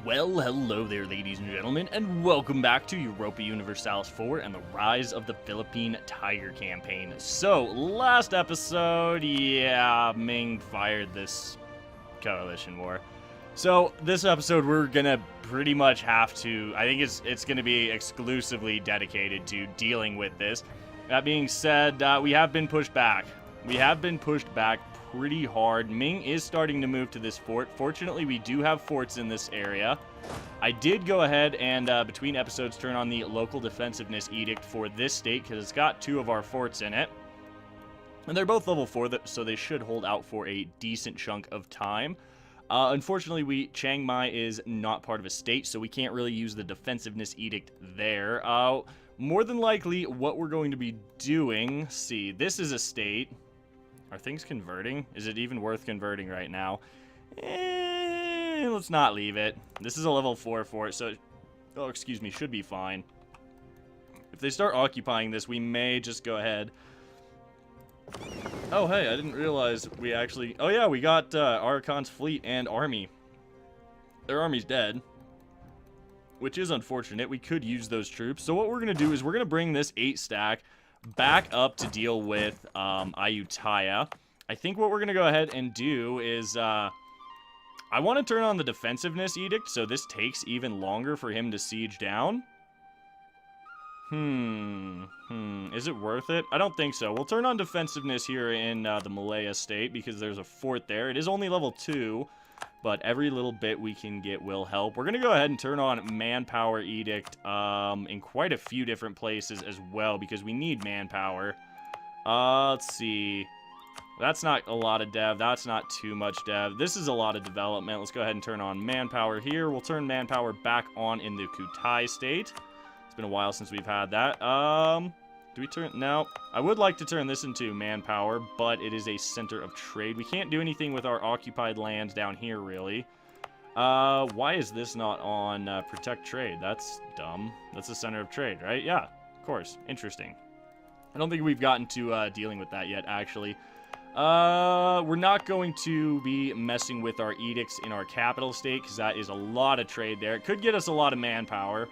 Well, hello there, ladies and gentlemen, and welcome back to Europa Universalis IV and the Rise of the Philippine Tiger campaign. So, last episode, yeah, Ming fired this coalition war. So, this episode, we're gonna pretty much have to, I think it's gonna be exclusively dedicated to dealing with this. That being said, we have been pushed back. We have been pushed back pretty hard. Ming is starting to move to this fort. Fortunately, we do have forts in this area. I did go ahead and, between episodes, turn on the local defensiveness edict for this state because it's got 2 of our forts in it. And they're both level 4, so they should hold out for a decent chunk of time. Unfortunately, Chiang Mai is not part of a state, so we can't really use the defensiveness edict there. More than likely, what we're going to be doing... See, this is a state... Are things converting? Is it even worth converting right now? Let's not leave it. This is a level 4 fort, so... Oh, excuse me, should be fine. If they start occupying this, we may just go ahead. Oh, hey, I didn't realize we actually... Oh, yeah, we got Arakan's fleet and army. Their army's dead. Which is unfortunate. We could use those troops. So what we're going to do is we're going to bring this 8-stack... back up to deal with Ayutthaya. I think what we're going to go ahead and do is, I want to turn on the defensiveness edict, so this takes even longer for him to siege down. Is it worth it? I don't think so. We'll turn on defensiveness here in the Malaya state, because there's a fort there. It is only level 2, but every little bit we can get will help. We're going to go ahead and turn on manpower edict in quite a few different places as well, because we need manpower. Let's see. That's not a lot of dev. That's not too much dev. This is a lot of development. Let's go ahead and turn on manpower here. We'll turn manpower back on in the Kutai state. It's been a while since we've had that. Do we turn... No. I would like to turn this into manpower, but it is a center of trade. We can't do anything with our occupied lands down here, really. Why is this not on protect trade? That's dumb. That's a center of trade, right? Yeah, of course. Interesting. I don't think we've gotten to dealing with that yet, actually. We're not going to be messing with our edicts in our capital state, because that is a lot of trade there. It could get us a lot of manpower.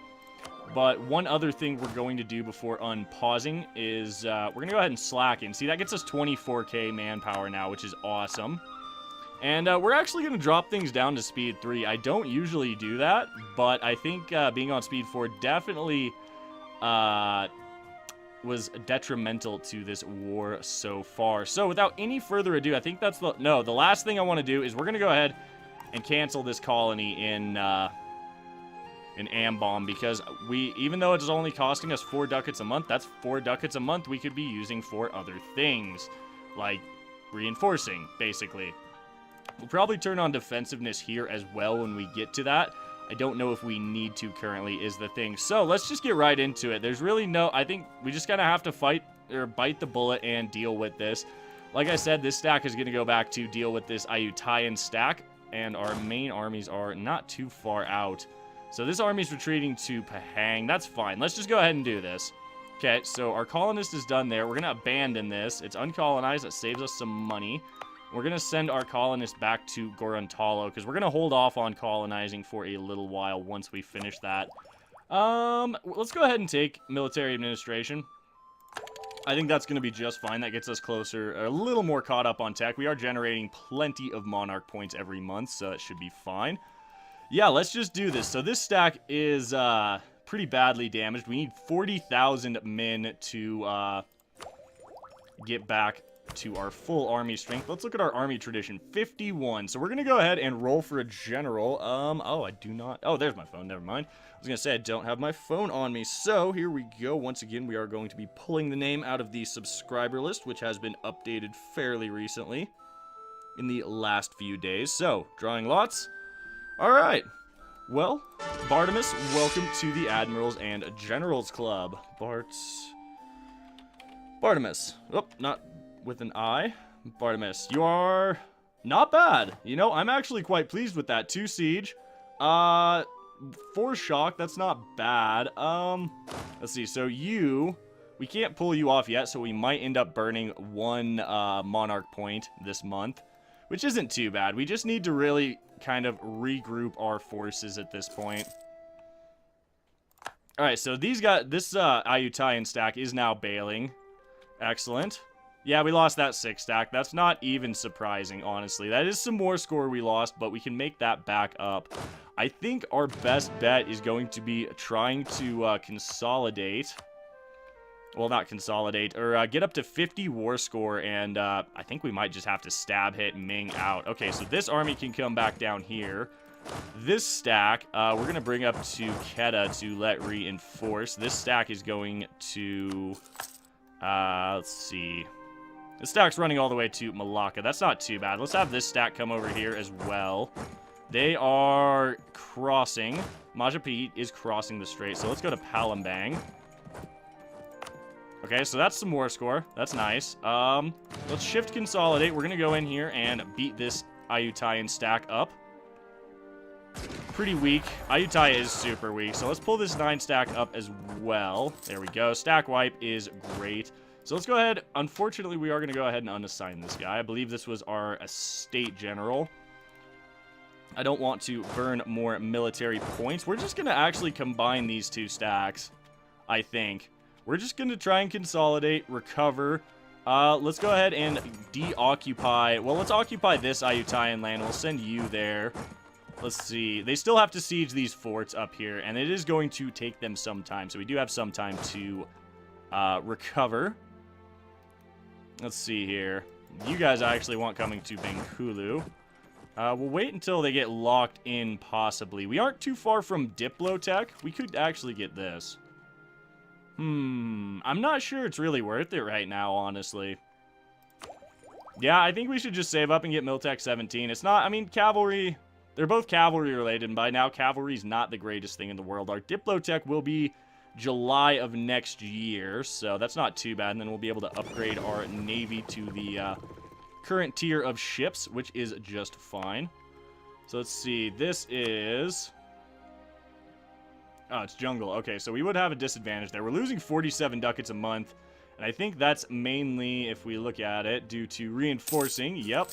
But one other thing we're going to do before unpausing is we're going to go ahead and slacken. See, that gets us 24k manpower now, which is awesome. And we're actually going to drop things down to speed 3. I don't usually do that, but I think being on speed 4 definitely was detrimental to this war so far. So without any further ado, I think that's the... No, the last thing I want to do is we're going to go ahead and cancel this colony in Ambon, because even though it's only costing us 4 ducats a month, that's 4 ducats a month we could be using for other things, like reinforcing, basically. We'll probably turn on defensiveness here as well when we get to that. I don't know if we need to currently is the thing. So let's just get right into it. There's really no... I think we just gotta have to fight or bite the bullet and deal with this. Like I said, this stack is gonna go back to deal with this Ayutthayan stack, and our main armies are not too far out. So this army's retreating to Pahang. That's fine. Let's just go ahead and do this. Okay, so our colonist is done there. We're going to abandon this. It's uncolonized. That saves us some money. We're going to send our colonist back to Gorontalo, because we're going to hold off on colonizing for a little while once we finish that. Let's go ahead and take military administration. I think that's going to be just fine. That gets us closer, a little more caught up on tech. We are generating plenty of monarch points every month, so it should be fine. Yeah, let's just do this. So this stack is pretty badly damaged. We need 40,000 men to get back to our full army strength. Let's look at our army tradition. 51. So we're going to go ahead and roll for a general. Oh, I do not. Oh, there's my phone. Never mind. I was going to say I don't have my phone on me. So here we go. Once again, we are going to be pulling the name out of the subscriber list, which has been updated fairly recently in the last few days. So, drawing lots. Alright, well, Bartimus, welcome to the Admirals and Generals Club. Bartimus, oh, not with an I. Bartimus, you are not bad. You know, I'm actually quite pleased with that. 2 siege, 4 shock, that's not bad. Let's see, so we can't pull you off yet, so we might end up burning 1 monarch point this month, which isn't too bad. We just need to really kind of regroup our forces at this point. Alright, so this Ayutthaya stack is now bailing. Excellent. Yeah, we lost that 6 stack. That's not even surprising, honestly. That is some more score we lost, but we can make that back up. I think our best bet is going to be trying to consolidate. Well, not consolidate, or get up to 50 war score, and I think we might just have to stab hit Ming out. Okay, so this army can come back down here. This stack, we're going to bring up to Kedah to let reinforce. This stack is going to, let's see. This stack's running all the way to Malacca. That's not too bad. Let's have this stack come over here as well. They are crossing. Majapahit is crossing the strait, so let's go to Palembang. Okay, so that's some war score. That's nice. Let's shift consolidate. We're going to go in here and beat this Ayutthaya stack up. Pretty weak. Ayutthaya is super weak, so let's pull this 9 stack up as well. There we go. Stack wipe is great. So let's go ahead. Unfortunately, we are going to go ahead and unassign this guy. I believe this was our estate general. I don't want to burn more military points. We're just going to actually combine these 2 stacks, I think. We're just going to try and consolidate, recover. Let's go ahead and deoccupy. Well, let's occupy this Ayutthayan land. We'll send you there. Let's see. They still have to siege these forts up here, and it is going to take them some time. So we do have some time to recover. Let's see here. You guys actually want coming to Bengkulu. We'll wait until they get locked in, possibly. We aren't too far from Diplotech. We could actually get this. I'm not sure it's really worth it right now, honestly. Yeah, I think we should just save up and get Miltech 17. It's not, I mean, cavalry, they're both cavalry related, and by now, cavalry's not the greatest thing in the world. Our Diplotech will be July of next year, so that's not too bad, and then we'll be able to upgrade our navy to the current tier of ships, which is just fine. So let's see, this is... Oh, it's jungle. Okay, so we would have a disadvantage there. We're losing 47 ducats a month, and I think that's mainly, if we look at it, due to reinforcing. Yep.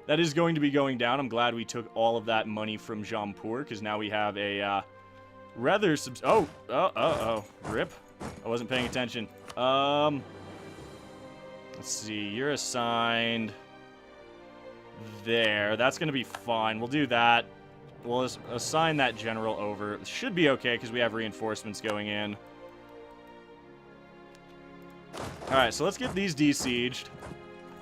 That is going to be going down. I'm glad we took all of that money from Jampur, because now we have a rather... Rip. I wasn't paying attention. Let's see. You're assigned there. That's going to be fine. We'll do that. We'll assign that general over. It should be okay because we have reinforcements going in. Alright, so let's get these desieged.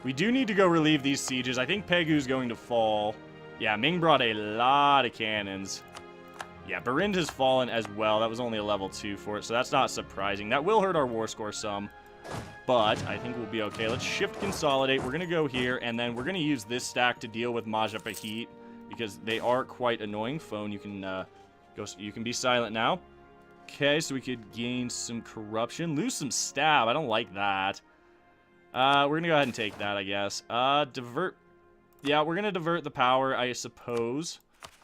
We do need to go relieve these sieges. I think Pegu's going to fall. Yeah, Ming brought a lot of cannons. Yeah, Barind has fallen as well. That was only a level 2 for it, so that's not surprising. That will hurt our war score some, but I think we'll be okay. Let's shift consolidate. We're going to go here, and then we're going to use this stack to deal with Majapahit, because they are quite annoying. Phone, you can you can be silent now. Okay, so we could gain some corruption, lose some stab. I don't like that. We're gonna go ahead and take that, I guess. Divert. Yeah, we're gonna divert the power, I suppose.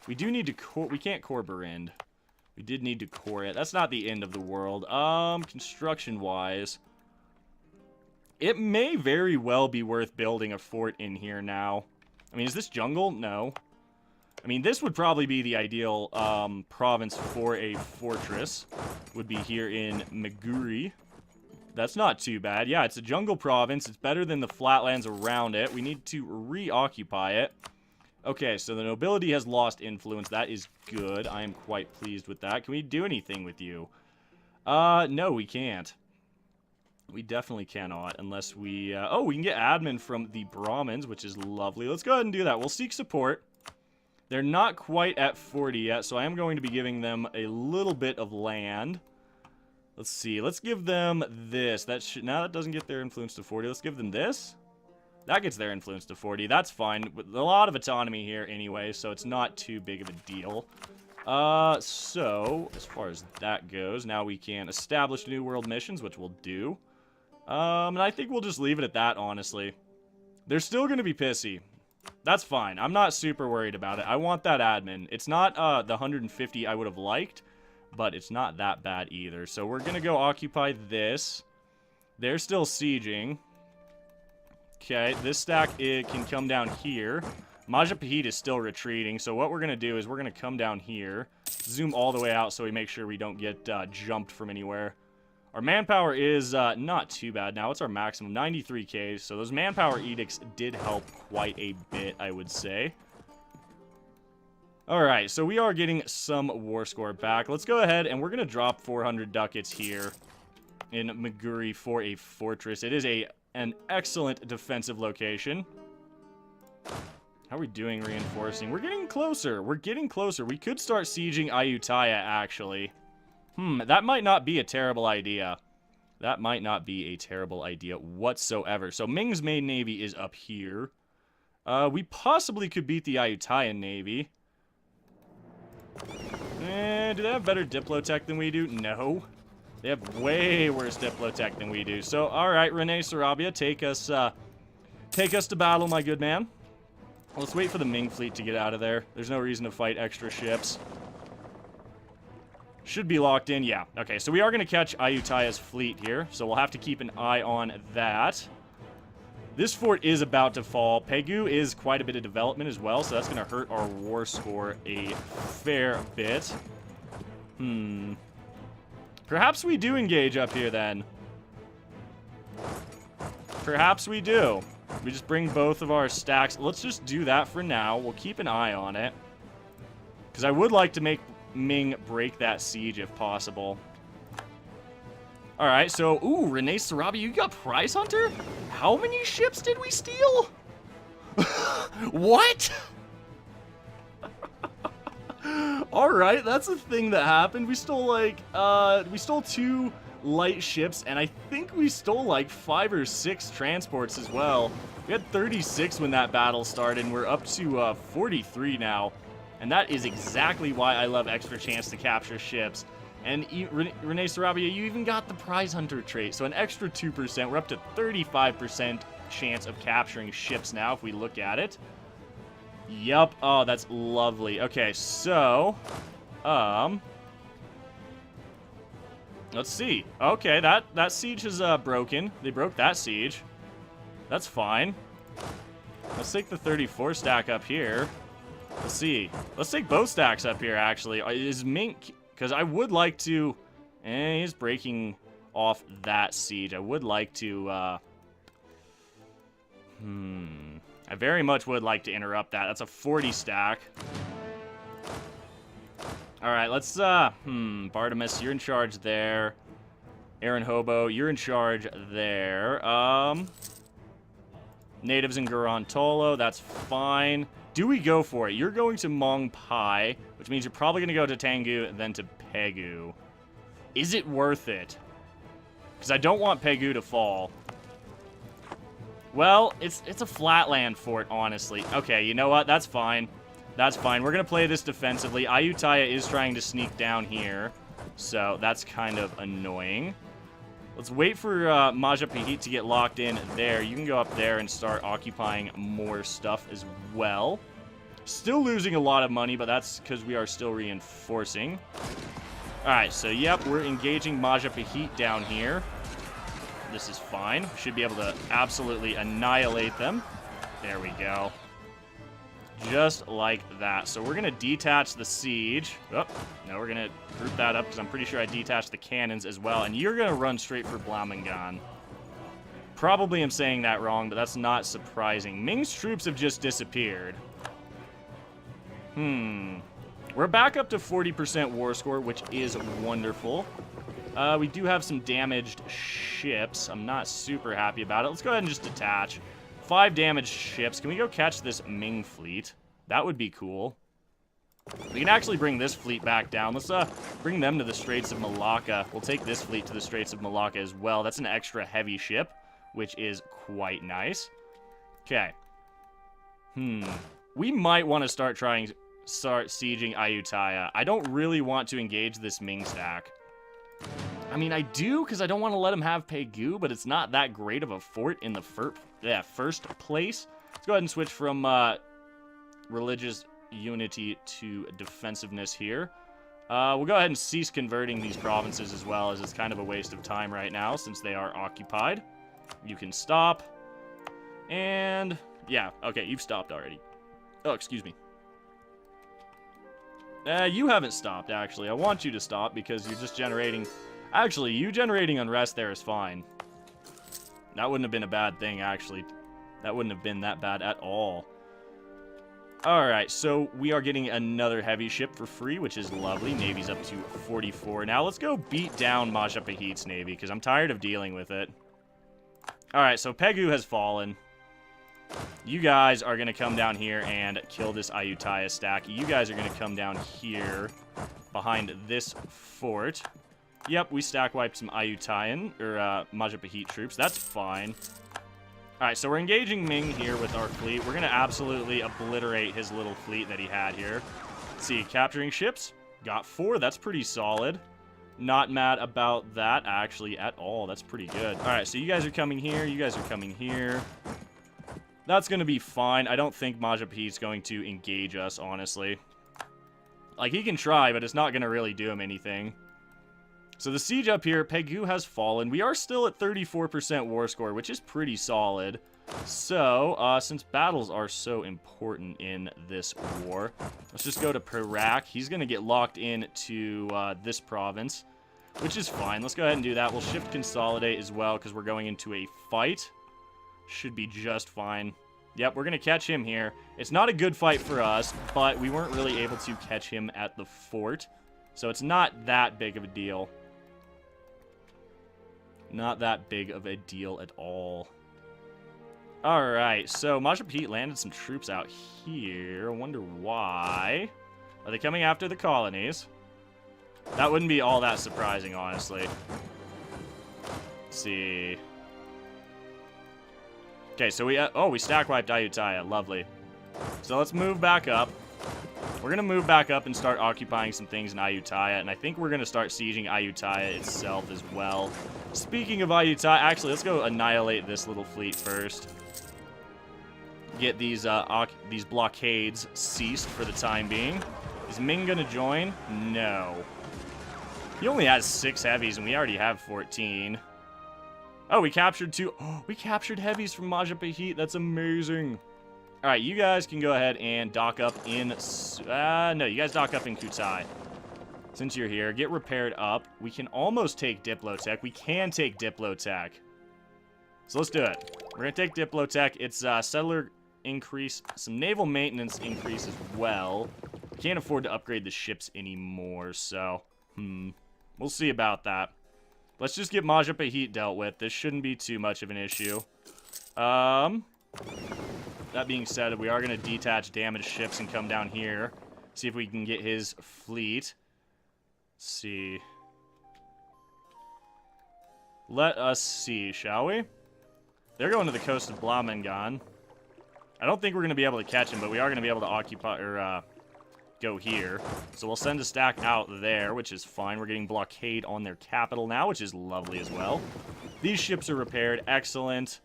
We do need to core. We can't core Barind. We did need to core it. That's not the end of the world. Construction-wise, it may very well be worth building a fort in here now. I mean, is this jungle? No. I mean, this would probably be the ideal province for a fortress. Would be here in Meguri. That's not too bad. Yeah, it's a jungle province. It's better than the flatlands around it. We need to reoccupy it. Okay, so the nobility has lost influence. That is good. I am quite pleased with that. Can we do anything with you? No, we can't. We definitely cannot, unless we... oh, we can get admin from the Brahmins, which is lovely. Let's go ahead and do that. We'll seek support. They're not quite at 40 yet, so I am going to be giving them a little bit of land. Let's see. Let's give them this. Now that doesn't get their influence to 40. Let's give them this. That gets their influence to 40. That's fine. With a lot of autonomy here anyway, so it's not too big of a deal. So, as far as that goes, now we can establish new world missions, which we'll do. And I think we'll just leave it at that, honestly. They're still going to be pissy. That's fine. I'm not super worried about it. I want that admin. It's not the 150 I would have liked, but it's not that bad either. So we're going to go occupy this. They're still sieging. Okay, this stack, it can come down here. Majapahit is still retreating, so what we're going to do is we're going to come down here, zoom all the way out so we make sure we don't get jumped from anywhere. Our manpower is not too bad now. It's our maximum, 93k, so those manpower edicts did help quite a bit, I would say. Alright, so we are getting some war score back. Let's go ahead and we're going to drop 400 ducats here in Maguri for a fortress. It is an excellent defensive location. How are we doing reinforcing? We're getting closer. We're getting closer. We could start sieging Ayutthaya, actually. That might not be a terrible idea. That might not be a terrible idea whatsoever. So Ming's main navy is up here. We possibly could beat the Ayutthayan navy. Do they have better Diplotech than we do? No. They have way worse Diplotech than we do. So, alright, Rene Sarabia, take us to battle, my good man. Let's wait for the Ming fleet to get out of there. There's no reason to fight extra ships. Should be locked in, yeah. Okay, so we are going to catch Ayutthaya's fleet here, so we'll have to keep an eye on that. This fort is about to fall. Pegu is quite a bit of development as well, so that's going to hurt our war score a fair bit. Perhaps we do engage up here, then. Perhaps we do. We just bring both of our stacks. Let's just do that for now. We'll keep an eye on it. Because I would like to make Ming break that siege if possible. Alright, so, ooh, Rene Sarabia, you got Prize Hunter? How many ships did we steal? What? Alright, that's a thing that happened. We stole, like, we stole 2 light ships, and I think we stole, like, 5 or 6 transports as well. We had 36 when that battle started, and we're up to 43 now. And that is exactly why I love extra chance to capture ships. And Rene Sarabia, you even got the Prize Hunter trait. So an extra 2%. We're up to 35% chance of capturing ships now if we look at it. Yup. Oh, that's lovely. Okay, so... let's see. Okay, that siege is broken. They broke that siege. That's fine. Let's take the 34 stack up here. Let's see. Let's take both stacks up here, actually. Is Mink... Because I would like to... he's breaking off that siege. I would like to... I very much would like to interrupt that. That's a 40 stack. Alright, let's... Bartimus, you're in charge there. Aaron Hobo, you're in charge there. Natives in Gorontolo, that's fine. Do we go for it? You're going to Mong Pai, which means you're probably going to go to Tengu and then to Pegu. Is it worth it? Because I don't want Pegu to fall. Well, it's a flatland fort, honestly. Okay, you know what? That's fine. That's fine. We're going to play this defensively. Ayutthaya is trying to sneak down here, so that's kind of annoying. Let's wait for Majapahit to get locked in there. You can go up there and start occupying more stuff as well. Still losing a lot of money, but that's because we are still reinforcing. Alright, so yep, we're engaging Majapahit down here. This is fine. Should be able to absolutely annihilate them. There we go. Just like that. So we're going to detach the siege. Oh, no, we're going to group that up because I'm pretty sure I detached the cannons as well. And you're going to run straight for Blaumengan. Probably am saying that wrong, but that's not surprising. Ming's troops have just disappeared. We're back up to 40% war score, which is wonderful. We do have some damaged ships. I'm not super happy about it. Let's go ahead and just detach. 5 damaged ships. Can we go catch this Ming fleet? That would be cool. We can actually bring this fleet back down. Let's bring them to the Straits of Malacca. We'll take this fleet to the Straits of Malacca as well. That's an extra heavy ship, which is quite nice. Okay. We might want to start sieging Ayutthaya. I don't really want to engage this Ming stack. I mean, I do, because I don't want to let him have Pegu, but it's not that great of a fort in the first place. Let's go ahead and switch from religious unity to defensiveness here. We'll go ahead and cease converting these provinces as well, as it's kind of a waste of time right now, since they are occupied. You can stop. And, yeah, okay, you've stopped already. Oh, excuse me. You haven't stopped, actually. I want you to stop because you're just generating... Actually, you generating unrest there is fine. That wouldn't have been a bad thing, actually. That wouldn't have been that bad at all. Alright, so we are getting another heavy ship for free, which is lovely. Navy's up to 44. Now, let's go beat down Majapahit's navy, because I'm tired of dealing with it. Alright, so Pegu has fallen. You guys are going to come down here and kill this Ayutthaya stack. You guys are going to come down here behind this fort. Yep, we stack wiped some Ayutthayan, or Majapahit troops. That's fine. Alright, so we're engaging Ming here with our fleet. We're going to absolutely obliterate his little fleet that he had here. Let's see, capturing ships. Got 4. That's pretty solid. Not mad about that, actually, at all. That's pretty good. Alright, so you guys are coming here. You guys are coming here. That's going to be fine. I don't think Majapahit's going to engage us, honestly. Like, he can try, but it's not going to really do him anything. So the siege up here, Pegu has fallen. We are still at 34% war score, which is pretty solid. So, since battles are so important in this war, let's just go to Perak. He's going to get locked into this province, which is fine. Let's go ahead and do that. We'll shift Consolidate as well, because we're going into a fight. Should be just fine. Yep, we're going to catch him here. It's not a good fight for us, but we weren't really able to catch him at the fort. So it's not that big of a deal. Not that big of a deal at all. Alright, so Majapahit landed some troops out here. I wonder why. Are they coming after the colonies? That wouldn't be all that surprising, honestly. Let's see. Okay, so we stack wiped Ayutthaya. Lovely. So let's move back up. We're going to move back up and start occupying some things in Ayutthaya, and I think we're going to start sieging Ayutthaya itself as well. Speaking of Ayutthaya, actually, let's go annihilate this little fleet first. Get these blockades ceased for the time being. Is Ming going to join? No. He only has 6 heavies, and we already have 14. Oh, we captured 2. Oh, we captured heavies from Majapahit. That's amazing. All right, you guys can go ahead and dock up in... no, you guys dock up in Kutai. Since you're here, get repaired up. We can almost take Diplotech. We can take Diplotech. So let's do it. We're going to take Diplotech. It's settler increase, some naval maintenance increase as well. Can't afford to upgrade the ships anymore, so... we'll see about that. Let's just get Majapahit dealt with. This shouldn't be too much of an issue. That being said, we are going to detach damaged ships and come down here. See if we can get his fleet. Let's see. Let us see, shall we? They're going to the coast of Blamengan. I don't think we're going to be able to catch him, but we are going to be able to occupy, or, go here. So we'll send a stack out there, which is fine. We're getting blockade on their capital now, which is lovely as well. These ships are repaired. Excellent.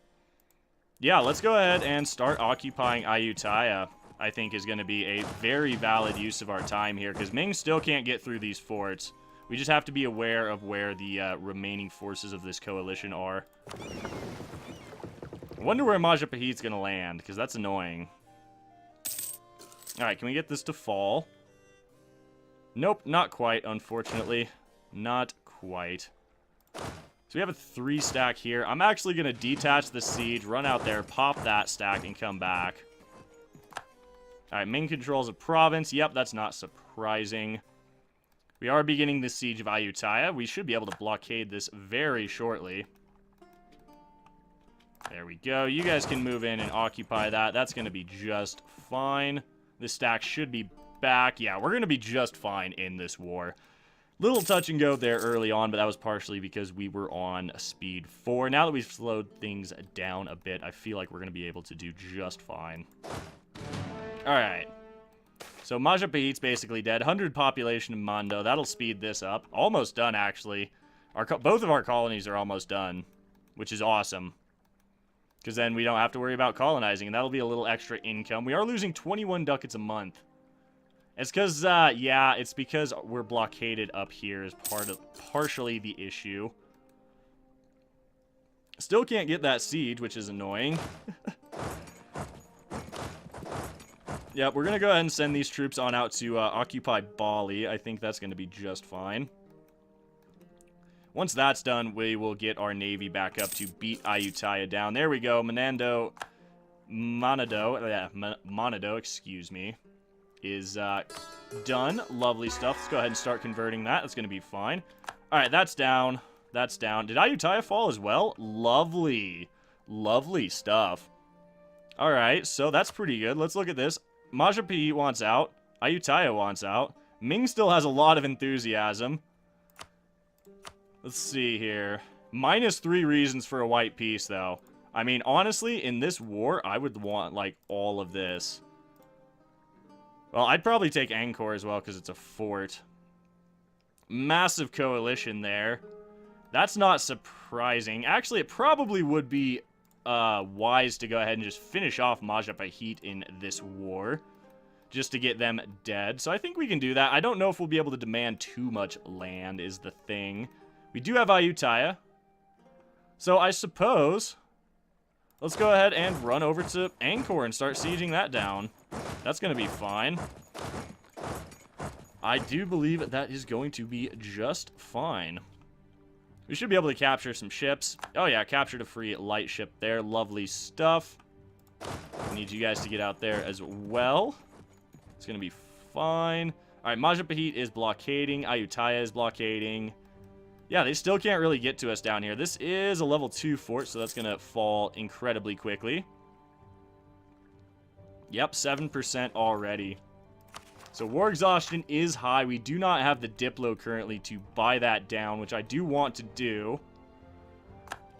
Yeah, let's go ahead and start occupying Ayutthaya, I think is going to be a very valid use of our time here, because Ming still can't get through these forts. We just have to be aware of where the remaining forces of this coalition are. I wonder where Majapahit's going to land, because that's annoying. Alright, can we get this to fall? Nope, not quite, unfortunately. Not quite. So we have a 3 stack here. I'm actually going to detach the siege, run out there, pop that stack, and come back. Alright, Ming controls a province. Yep, that's not surprising. We are beginning the siege of Ayutthaya. We should be able to blockade this very shortly. There we go. You guys can move in and occupy that. That's going to be just fine. This stack should be back. Yeah, we're going to be just fine in this war. Little touch and go there early on, but that was partially because we were on speed 4. Now that we've slowed things down a bit, I feel like we're going to be able to do just fine. Alright. So Majapahit's basically dead. 100 population in Mando. That'll speed this up. Almost done, actually. Both of our colonies are almost done, which is awesome. Because then we don't have to worry about colonizing, and that'll be a little extra income. We are losing 21 ducats a month. It's because, yeah, it's because we're blockaded up here as partially the issue. Still can't get that siege, which is annoying. Yep, we're going to go ahead and send these troops on out to occupy Bali. I think that's going to be just fine. Once that's done, we will get our navy back up to beat Ayutthaya down. There we go. Manado, excuse me, is done. Lovely stuff. Let's go ahead and start converting that. That's going to be fine. All right, that's down. That's down. Did Ayutthaya fall as well? Lovely. Lovely stuff. All right, so that's pretty good. Let's look at this. Majapahit wants out. Ayutthaya wants out. Ming still has a lot of enthusiasm. Let's see here. -3 reasons for a white peace, though. I mean, honestly, in this war, I would want, like, all of this. Well, I'd probably take Angkor as well, because it's a fort. Massive coalition there. That's not surprising. Actually, it probably would be wise to go ahead and just finish off Majapahit in this war. Just to get them dead. So I think we can do that. I don't know if we'll be able to demand too much land, is the thing. We do have Ayutthaya. So I suppose let's go ahead and run over to Angkor and start sieging that down. That's going to be fine. I do believe that is going to be just fine. We should be able to capture some ships. Oh yeah, captured a free light ship there. Lovely stuff. I need you guys to get out there as well. It's going to be fine. All right, Majapahit is blockading. Ayutthaya is blockading. Yeah, they still can't really get to us down here. This is a level 2 fort, so that's going to fall incredibly quickly. Yep, 7% already. So war exhaustion is high. We do not have the Diplo currently to buy that down, which I do want to do.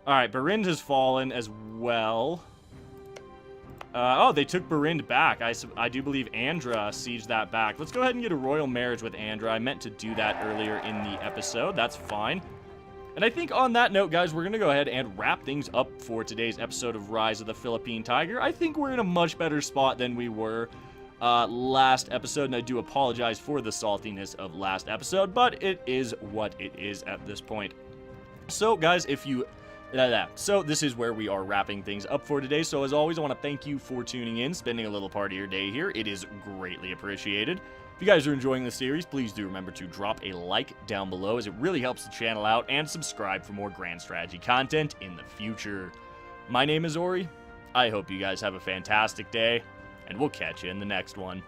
All right, Barind has fallen as well. Oh, they took Barind back. I do believe Andhra sieged that back. Let's go ahead and get a royal marriage with Andhra. I meant to do that earlier in the episode. That's fine. And I think on that note, guys, we're going to go ahead and wrap things up for today's episode of Rise of the Philippine Tiger. I think we're in a much better spot than we were last episode, and I do apologize for the saltiness of last episode, but it is what it is at this point. So, guys, if you... So this is where we are wrapping things up for today. So as always, I want to thank you for tuning in, spending a little part of your day here. It is greatly appreciated. If you guys are enjoying the series, please do remember to drop a like down below, as it really helps the channel out, and subscribe for more grand strategy content in the future. My name is Ori. I hope you guys have a fantastic day, and we'll catch you in the next one.